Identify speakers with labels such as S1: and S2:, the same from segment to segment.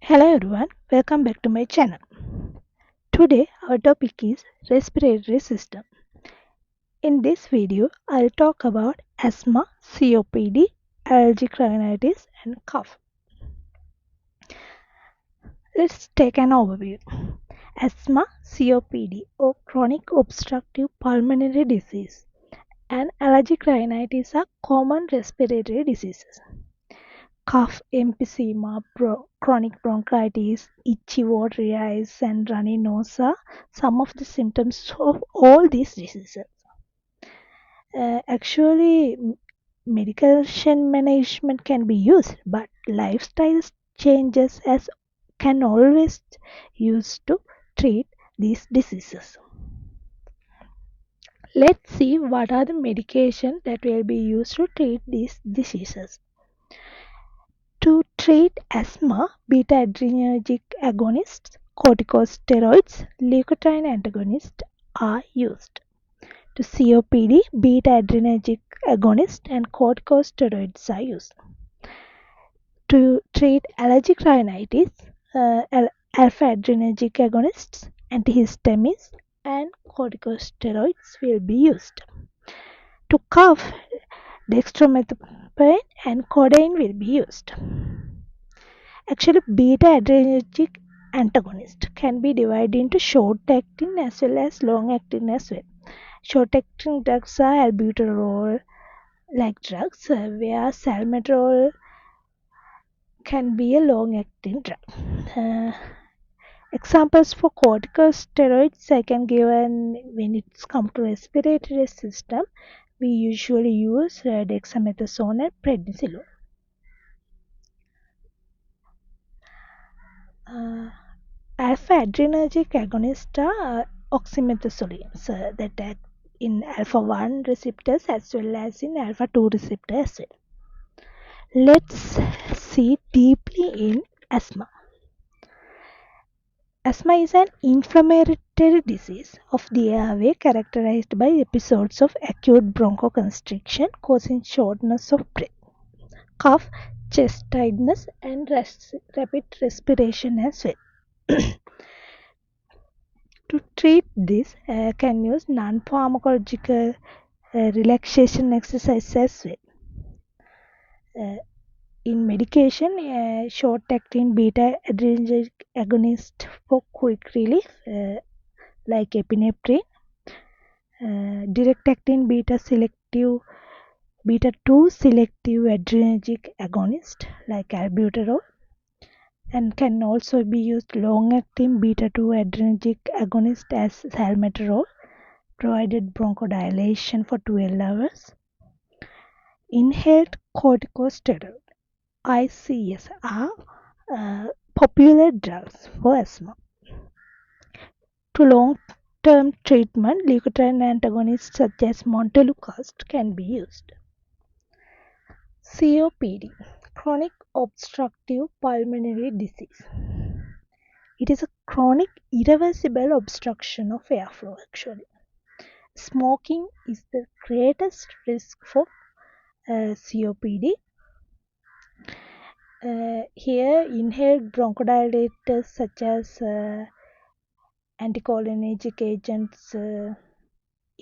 S1: Hello everyone, welcome back to my channel. Today our topic is respiratory system. In this video, I'll talk about asthma, COPD, allergic rhinitis and cough. Let's take an overview. Asthma, COPD or chronic obstructive pulmonary disease and allergic rhinitis are common respiratory diseases. Cough, emphysema, chronic bronchitis, itchy watery eyes, and runny nose are some of the symptoms of all these diseases. Actually, medication management can be used, but lifestyle changes as can always used to treat these diseases. Let's see what are the medications that will be used to treat these diseases. To treat asthma, beta-adrenergic agonists, corticosteroids, leukotriene antagonists are used. To COPD, beta-adrenergic agonists and corticosteroids are used. To treat allergic rhinitis, alpha-adrenergic agonists, antihistamines, and corticosteroids will be used. To cough, dextromethorphan and codeine will be used. Actually, beta-adrenergic antagonist can be divided into short-acting as well as long-acting as well. Short-acting drugs are albuterol-like drugs, where salmeterol can be a long-acting drug. Examples for corticosteroids I can give, and when it's come to respiratory system, we usually use dexamethasone and prednisolone. Alpha-adrenergic agonists are oxymetazoline that act in alpha-1 receptors as well as in alpha-2 receptors as well. Let's see deeply in asthma. Asthma is an inflammatory disease of the airway characterized by episodes of acute bronchoconstriction causing shortness of breath, cough, chest tightness, and rapid respiration as well. To treat this, can use non-pharmacological relaxation exercise as well. In medication, short-acting beta-adrenergic agonist for quick relief, like epinephrine, direct-acting beta-2 selective adrenergic agonist, like albuterol, and can also be used long-acting beta-2 adrenergic agonist as salmeterol, provided bronchodilation for 12 hours. Inhaled corticosteroid (ICS) are popular drugs for asthma. To long-term treatment, leukotriene antagonists such as montelukast can be used. COPD, chronic obstructive pulmonary disease. It is a chronic irreversible obstruction of airflow actually. Smoking is the greatest risk for COPD. Here, inhaled bronchodilators such as anticholinergic agents,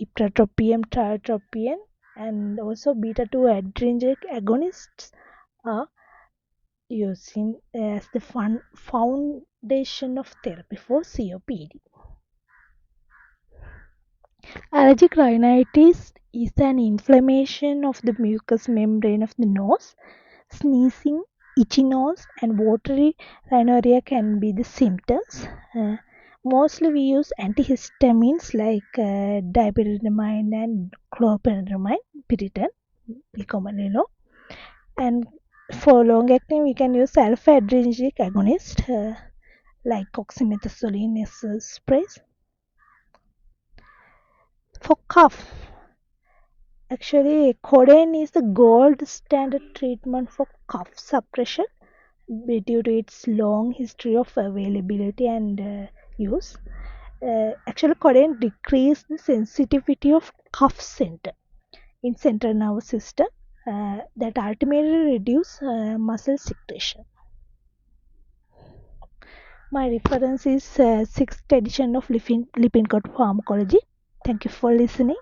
S1: ipratropium, tiotropium, and also beta-2 adrenergic agonists are used as the foundation of therapy for COPD. Allergic rhinitis is an inflammation of the mucous membrane of the nose. Sneezing, itchy nose, and watery rhinorrhea can be the symptoms. Mostly we use antihistamines like dipyridamine and chlorpheniramine, Piriton, we commonly know. And for long-acting, we can use alpha-adrenergic agonist like oxymetazoline nasal sprays. For cough, actually, codeine is the gold standard treatment for cough suppression due to its long history of availability and use. Actually, codeine decreases the sensitivity of cough center in central nervous system that ultimately reduce muscle secretion. My reference is 6th edition of Lippincott Pharmacology. Thank you for listening.